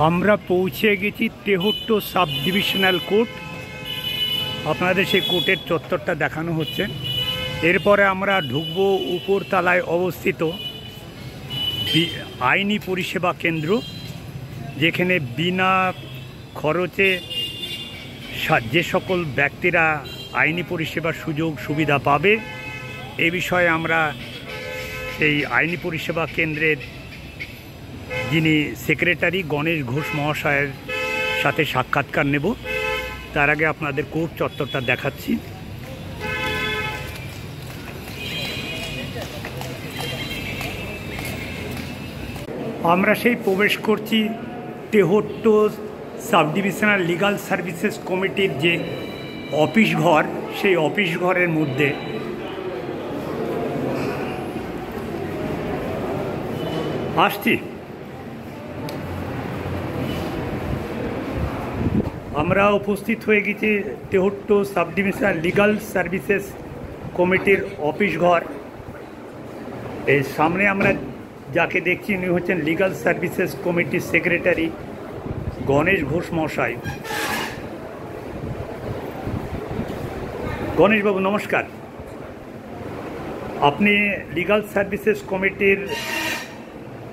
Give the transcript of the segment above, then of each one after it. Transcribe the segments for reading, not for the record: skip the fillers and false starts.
আমরা পৌঁছে গেছি তেহট্ট সাব ডিভিশনাল কোর্ট। আপনাদের সেই কোর্টের চত্বরটা দেখানো হচ্ছে। এরপরে আমরা ঢুকবো উপরতলায় অবস্থিত আইনি পরিষেবা কেন্দ্র, যেখানে বিনা খরচে যে সকল ব্যক্তিরা আইনি পরিষেবার সুযোগ সুবিধা পাবে এ বিষয়ে আমরা সেই আইনি পরিষেবা কেন্দ্রের যিনি সেক্রেটারি গণেশ ঘোষ মহাশয়ের সাথে সাক্ষাৎকার নেব। তার আগে আপনাদের কোর্ট চত্বরটা দেখাচ্ছি। আমরা সেই প্রবেশ করছি Tehatta sub divisional legal services কমিটির যে অফিস ঘর, সেই অফিস ঘরের মধ্যে আসছি। আমরা উপস্থিত হয়ে গেছি Tehatta sub divisional legal services কমিটির অফিস ঘর। এর সামনে আমরা যাকে দেখছি উনি হচ্ছেন লিগাল সার্ভিসেস কমিটির সেক্রেটারি গণেশ ঘোষ মহাশয়। গণেশবাবু নমস্কার। আপনি লিগাল সার্ভিসেস কমিটির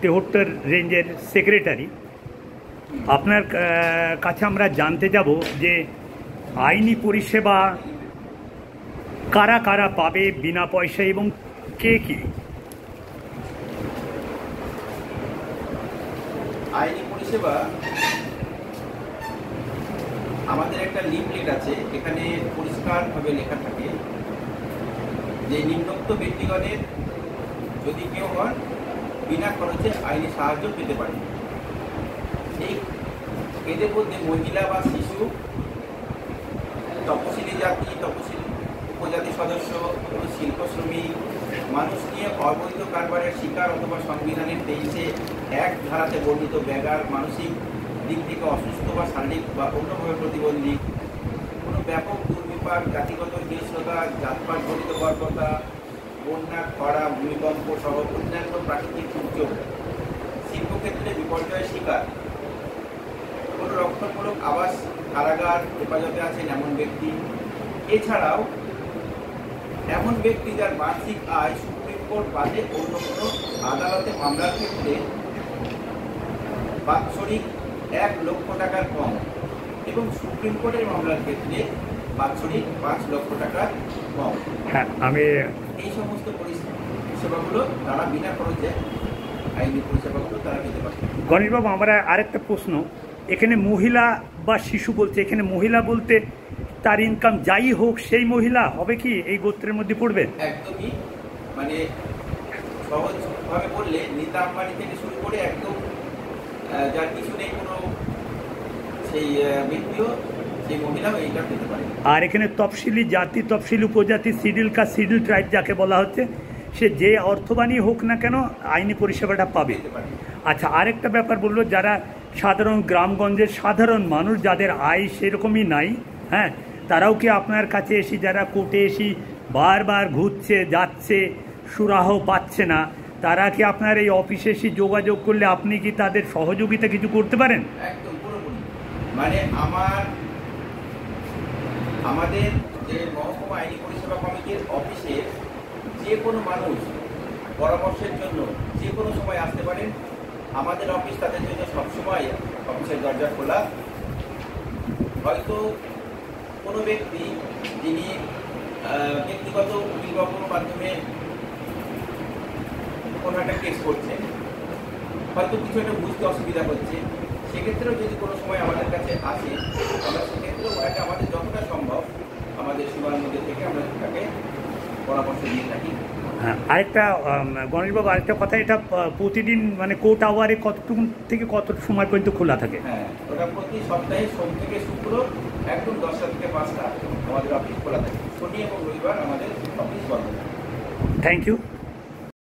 তেহট্টর রেঞ্জের সেক্রেটারি। আপনার কাছে আমরা জানতে যাব যে আইনি পরিষেবা কারা কারা পাবে বিনা পয়সায় এবং কে কি? আইনি পরিষেবা আমাদের একটা লিফলেট আছে, এখানে পরিষ্কারভাবে লেখা থাকে যে নিম্নোক্ত ব্যক্তিগণের যদি কেউ হন বিনা খরচে আইনি সাহায্য পেতে পারে। এই এদের মধ্যে মহিলা বা শিশু, তপশিলি জাতি, তপশিলি উপজাতি সদস্য, শিল্প শ্রমিক, মানুষ নিয়ে অবৈধ কারবারের শিকার অথবা সংবিধানের 23(1) ধারাতে বর্ণিত বেগার, মানসিক দিক থেকে অসুস্থ বা শারীরিক বা অন্যভাবে প্রতিবন্ধী, কোনো ব্যাপক দুর্বিপাক, জাতিগত হিংস্রতা, জাতপাত জনিত বর্বরতা, বন্যা, খরা, ভূমিকম্প সহ অন্যান্য প্রাকৃতিক দুর্যোগ, শিল্পক্ষেত্রে বিপর্যয়ের শিকার, কোনো রক্ষণমূলক আবাস, কারাগার, হেফাজতে আছেন এমন ব্যক্তি, এছাড়াও এমন ব্যক্তি যার বার্ষিক আয় সুপ্রিম কোর্ট বাদে অন্য কোনো আদালতে মামলার ক্ষেত্রে বাৎসরিক 1 লক্ষ টাকার কম এবং সুপ্রিম কোর্টের মামলার ক্ষেত্রে বাৎসরিক 5 লক্ষ টাকার কম। হ্যাঁ, আমি এই সমস্ত পরিষেবাগুলো তারা বিনা খরচে আইনি পরিষেবাগুলো তারা পেতে পারে। গণেশবাবু, আমরা আরেকটা প্রশ্ন, এখানে মহিলা বা শিশু বলছে, এখানে মহিলা বলতে তার ইনকাম যাই হোক সেই মহিলা হবে কি এই গোত্রের মধ্যে পড়বে? একদমই, মানে সহজভাবে বললে নীতা আম্বানি থেকে শুরু করে একদম যার কিছু নেই কোনো সেই ব্যক্তিও, সেই মহিলাও এইটা পেতে পারে। আর এখানে তফসিলি জাতি, তফসিলি উপজাতি, শিডিউল কাস্ট, শিডিউল ট্রাইব যাকে বলা হচ্ছে, সে যে অর্থবানই হোক না কেন আইনি পরিষেবাটা পাবে। আচ্ছা, আরেকটা ব্যাপার বললো, যারা সাধারণ গ্রামগঞ্জের সাধারণ মানুষ যাদের আয় সেরকমই নাই, হ্যাঁ, তারাও কি আপনার কাছে এসে, যারা কোর্টে এসে বারবার ঘুরছে যাচ্ছে সুরাহ পাচ্ছে না, তারা কি আপনার এই অফিসে এসে যোগাযোগ করলে আপনি কি তাদের সহযোগিতা কিছু করতে পারেন? একদম পুরোপুরি, মানে আমাদের যে মহকুমা আইনি পরিষেবা কমিটির অফিসে যে কোনো মানুষ পরামর্শের জন্য যে কোনো সময় আসতে পারেন। আমাদের অফিস তাদের জন্য সবসময় অফিসের দরজা খোলা। হয়তো কোনো ব্যক্তি যিনি ব্যক্তিগত উকিল বা কোনো মাধ্যমে কোনো একটা কেস করছেন, হয়তো কিছু একটা বুঝতে অসুবিধা হচ্ছে, সেক্ষেত্রেও যদি কোনো সময় আমাদের কাছে আসে, আমরা সেক্ষেত্রেও ওটাকে আমাদের যতটা সম্ভব আমাদের সীমার মধ্যে থেকে আমরা তাকে পরামর্শ দিয়ে থাকি। হ্যাঁ, আরেকটা গণেশবাবু, আরেকটা কথা, এটা প্রতিদিন মানে কোর্ট আওয়ারে কতটুকু থেকে কত সময় পর্যন্ত খোলা থাকে? হ্যাঁ, ওটা প্রতি সপ্তাহে সোম থেকে শুক্র একদম 10টা থেকে 5টা আমাদের অফিস খোলা থাকে। শনি এবং রবিবার আমাদের অফিস বন্ধ থাকে। Thank you.